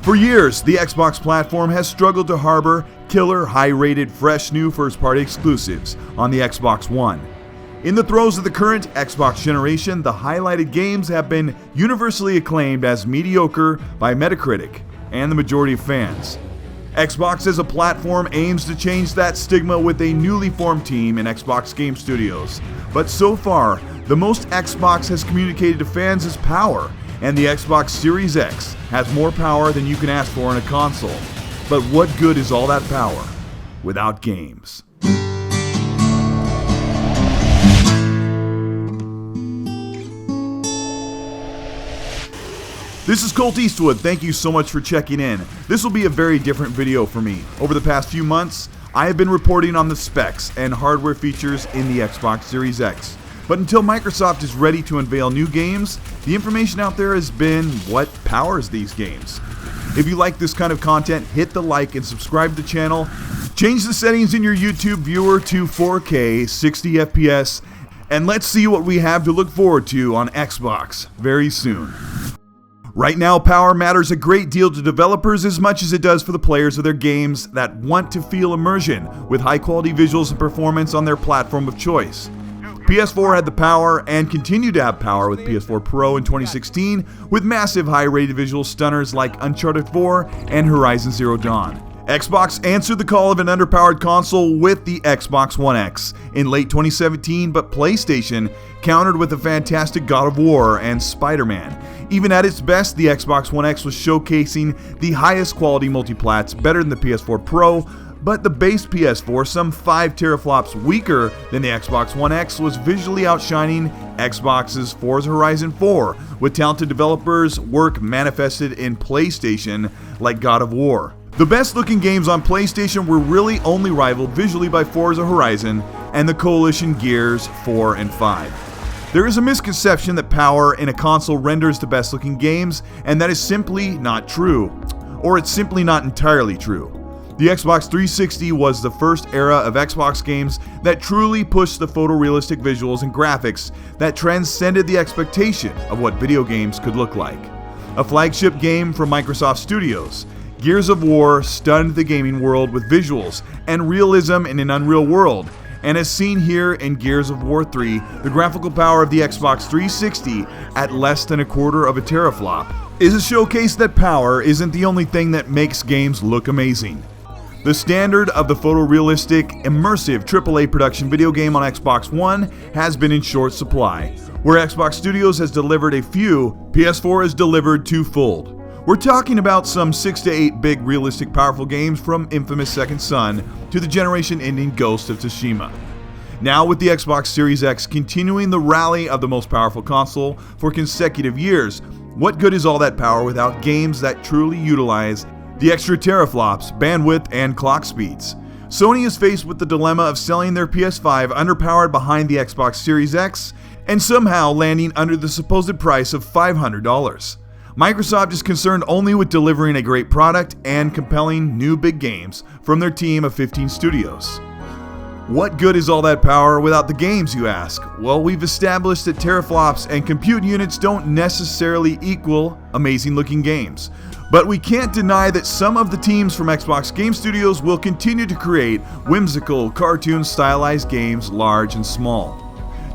For years, the Xbox platform has struggled to harbor killer, high-rated, fresh new first-party exclusives on the Xbox One. In the throes of the current Xbox generation, the highlighted games have been universally acclaimed as mediocre by Metacritic and the majority of fans. Xbox as a platform aims to change that stigma with a newly formed team in Xbox Game Studios. But so far, the most Xbox has communicated to fans is power, and the Xbox Series X has more power than you can ask for in a console. But what good is all that power without games? This is Colteastwood. Thank you so much for checking in. This will be a very different video for me. Over the past few months, I have been reporting on the specs and hardware features in the Xbox Series X. But until Microsoft is ready to unveil new games, the information out there has been what powers these games. If you like this kind of content, hit the like and subscribe to the channel. Change the settings in your YouTube viewer to 4K 60 FPS, and let's see what we have to look forward to on Xbox very soon. Right now, power matters a great deal to developers as much as it does for the players of their games that want to feel immersion with high-quality visuals and performance on their platform of choice. PS4 had the power and continued to have power with PS4 Pro in 2016 with massive high-rated visual stunners like Uncharted 4 and Horizon Zero Dawn. Xbox answered the call of an underpowered console with the Xbox One X in late 2017, but PlayStation countered with a fantastic God of War and Spider-Man. Even at its best, the Xbox One X was showcasing the highest quality multiplats, better than the PS4 Pro, but the base PS4, some 5 teraflops weaker than the Xbox One X, was visually outshining Xbox's Forza Horizon 4, with talented developers' work manifested in PlayStation like God of War. The best looking games on PlayStation were really only rivaled visually by Forza Horizon and the Coalition Gears 4 and 5. There is a misconception that power in a console renders the best looking games, and that is simply not true. Or it's simply not entirely true. The Xbox 360 was the first era of Xbox games that truly pushed the photorealistic visuals and graphics that transcended the expectation of what video games could look like. A flagship game from Microsoft Studios, Gears of War stunned the gaming world with visuals and realism in an unreal world, and as seen here in Gears of War 3, the graphical power of the Xbox 360 at less than a quarter of a teraflop is a showcase that power isn't the only thing that makes games look amazing. The standard of the photorealistic, immersive AAA production video game on Xbox One has been in short supply. Where Xbox Studios has delivered a few, PS4 has delivered twofold. We're talking about some 6 to 8 big, realistic, powerful games from infamous Second Son to the generation-ending Ghost of Tsushima. Now with the Xbox Series X continuing the rally of the most powerful console for consecutive years, what good is all that power without games that truly utilize the extra teraflops, bandwidth, and clock speeds? Sony is faced with the dilemma of selling their PS5 underpowered behind the Xbox Series X and somehow landing under the supposed price of $500. Microsoft is concerned only with delivering a great product and compelling new big games from their team of 15 studios. What good is all that power without the games, you ask? Well, we've established that teraflops and compute units don't necessarily equal amazing looking games. But we can't deny that some of the teams from Xbox Game Studios will continue to create whimsical, cartoon-stylized games, large and small.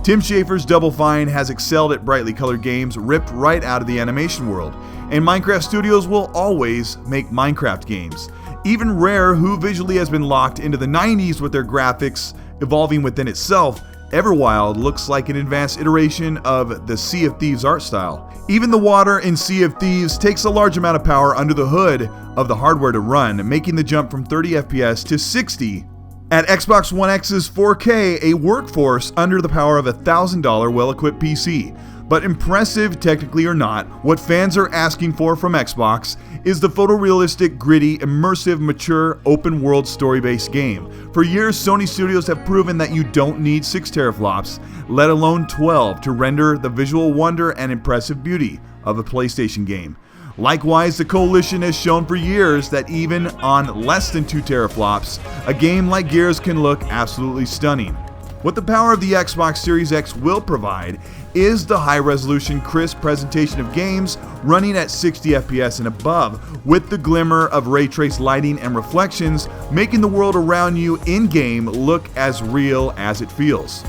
Tim Schafer's Double Fine has excelled at brightly colored games ripped right out of the animation world, and Minecraft Studios will always make Minecraft games. Even Rare, who visually has been locked into the 90s with their graphics evolving within itself, Everwild looks like an advanced iteration of the Sea of Thieves art style. Even the water in Sea of Thieves takes a large amount of power under the hood of the hardware to run, making the jump from 30 FPS to 60 at Xbox One X's 4K, a workforce under the power of a $1,000 well-equipped PC. But impressive technically or not, what fans are asking for from Xbox is the photorealistic, gritty, immersive, mature, open-world story-based game. For years, Sony Studios have proven that you don't need 6 teraflops, let alone 12, to render the visual wonder and impressive beauty of a PlayStation game. Likewise, the Coalition has shown for years that even on less than 2 teraflops, a game like Gears can look absolutely stunning. What the power of the Xbox Series X will provide is the high-resolution, crisp presentation of games running at 60 FPS and above, with the glimmer of ray-traced lighting and reflections, making the world around you in-game look as real as it feels.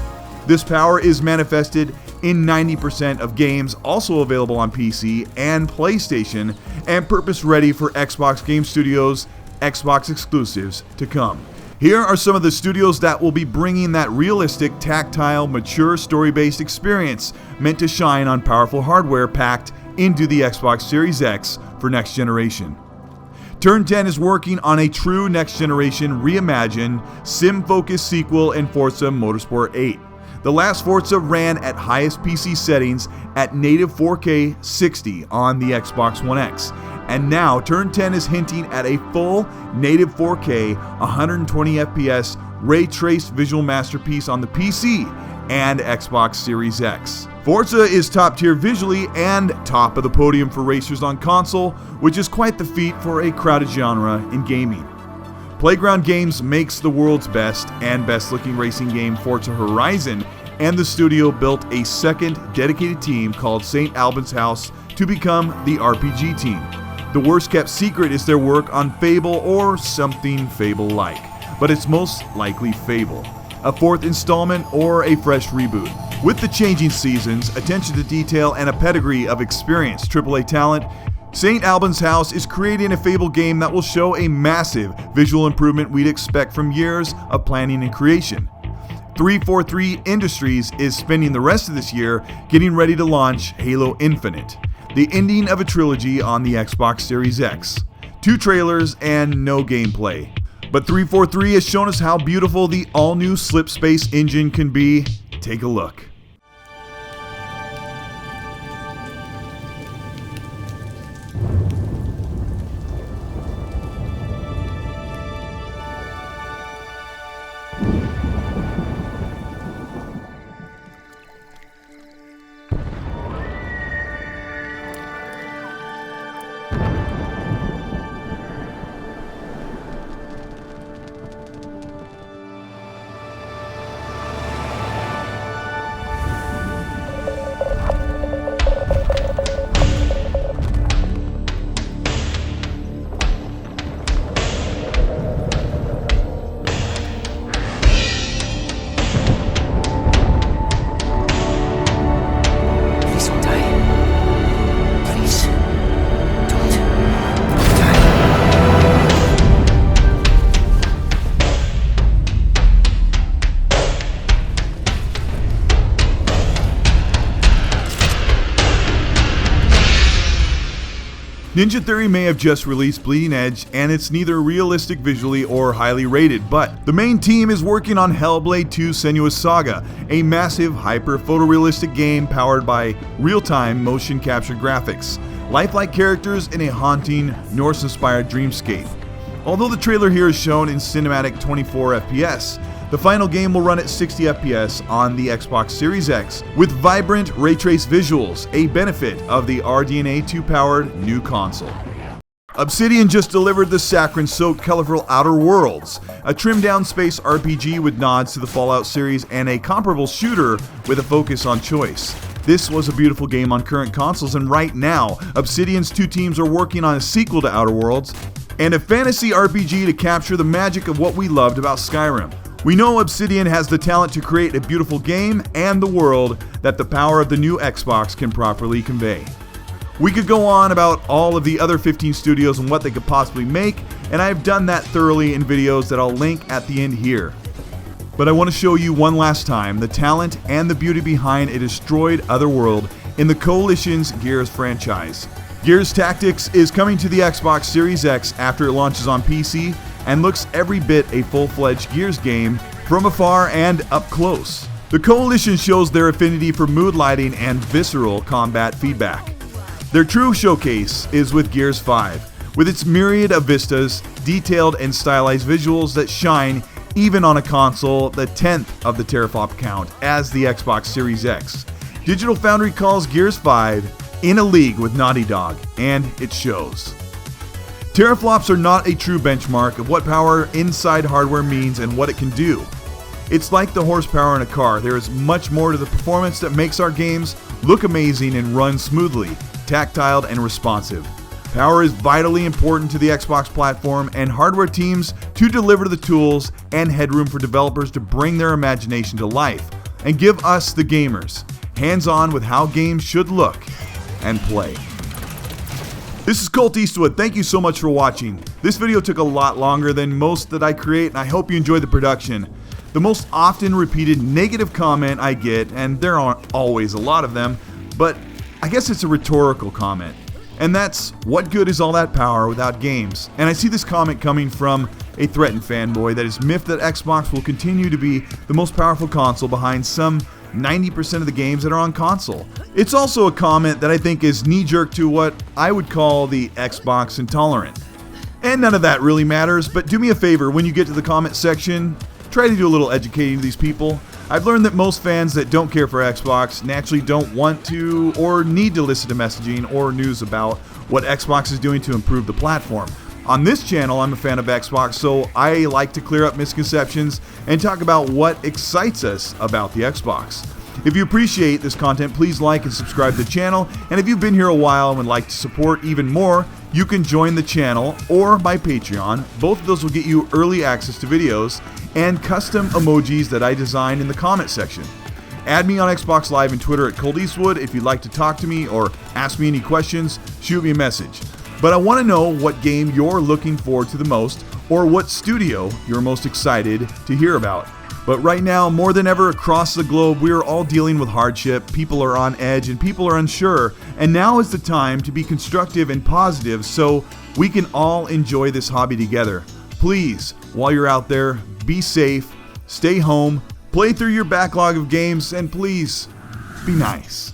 This power is manifested in 90% of games also available on PC and PlayStation, and purpose-ready for Xbox Game Studios' Xbox exclusives to come. Here are some of the studios that will be bringing that realistic, tactile, mature, story-based experience meant to shine on powerful hardware packed into the Xbox Series X for next generation. Turn 10 is working on a true next-generation, reimagined, sim-focused sequel in Forza Motorsport 8. The last Forza ran at highest PC settings at native 4K 60 on the Xbox One X. And now, Turn 10 is hinting at a full native 4K 120 FPS ray-traced visual masterpiece on the PC and Xbox Series X. Forza is top tier visually and top of the podium for racers on console, which is quite the feat for a crowded genre in gaming. Playground Games makes the world's best and best looking racing game Forza Horizon, and the studio built a second dedicated team called St. Albans House to become the RPG team. The worst kept secret is their work on Fable or something Fable-like, but it's most likely Fable, a fourth installment or a fresh reboot. With the changing seasons, attention to detail, and a pedigree of experienced AAA talent, St. Albans House is creating a Fable game that will show a massive visual improvement we'd expect from years of planning and creation. 343 Industries is spending the rest of this year getting ready to launch Halo Infinite, the ending of a trilogy on the Xbox Series X. 2 trailers and no gameplay. But 343 has shown us how beautiful the all-new Slipspace engine can be. Take a look. Ninja Theory may have just released Bleeding Edge, and it's neither realistic visually or highly rated, but the main team is working on Hellblade 2 Senua's Saga, a massive, hyper-photorealistic game powered by real-time motion capture graphics, lifelike characters in a haunting, Norse-inspired dreamscape. Although the trailer here is shown in cinematic 24 FPS, the final game will run at 60 FPS on the Xbox Series X with vibrant ray-traced visuals, a benefit of the RDNA 2-powered new console. Obsidian just delivered the saccharine-soaked colorful Outer Worlds, a trimmed-down space RPG with nods to the Fallout series and a comparable shooter with a focus on choice. This was a beautiful game on current consoles, and right now, Obsidian's 2 teams are working on a sequel to Outer Worlds and a fantasy RPG to capture the magic of what we loved about Skyrim. We know Obsidian has the talent to create a beautiful game and the world that the power of the new Xbox can properly convey. We could go on about all of the other 15 studios and what they could possibly make, and I've done that thoroughly in videos that I'll link at the end here. But I want to show you one last time the talent and the beauty behind a destroyed Otherworld in the Coalition's Gears franchise. Gears Tactics is coming to the Xbox Series X after it launches on PC, and looks every bit a full-fledged Gears game from afar and up close. The Coalition shows their affinity for mood lighting and visceral combat feedback. Their true showcase is with Gears 5, with its myriad of vistas, detailed and stylized visuals that shine even on a console the 10th of the teraflop count as the Xbox Series X. Digital Foundry calls Gears 5 in a league with Naughty Dog, and it shows. Teraflops are not a true benchmark of what power inside hardware means and what it can do. It's like the horsepower in a car. There is much more to the performance that makes our games look amazing and run smoothly, tactile and responsive. Power is vitally important to the Xbox platform and hardware teams to deliver the tools and headroom for developers to bring their imagination to life and give us, the gamers, hands-on with how games should look and play. This is Colteastwood. Thank you so much for watching. This video took a lot longer than most that I create, and I hope you enjoyed the production. The most often repeated negative comment I get, and there aren't always a lot of them, but I guess it's a rhetorical comment. And that's, what good is all that power without games? And I see this comment coming from a threatened fanboy that is miffed that Xbox will continue to be the most powerful console behind some 90% of the games that are on console. It's also a comment that I think is knee-jerk to what I would call the Xbox intolerant. And none of that really matters, but do me a favor, when you get to the comment section, try to do a little educating to these people. I've learned that most fans that don't care for Xbox naturally don't want to or need to listen to messaging or news about what Xbox is doing to improve the platform. On this channel, I'm a fan of Xbox, so I like to clear up misconceptions and talk about what excites us about the Xbox. If you appreciate this content, please like and subscribe to the channel, and if you've been here a while and would like to support even more, you can join the channel or my Patreon. Both of those will get you early access to videos and custom emojis that I design in the comment section. Add me on Xbox Live and Twitter at Colteastwood if you'd like to talk to me or ask me any questions, shoot me a message. But I want to know what game you're looking forward to the most or what studio you're most excited to hear about. But right now, more than ever across the globe, we are all dealing with hardship, people are on edge, and people are unsure, and now is the time to be constructive and positive so we can all enjoy this hobby together. Please, while you're out there, be safe, stay home, play through your backlog of games, and please, be nice.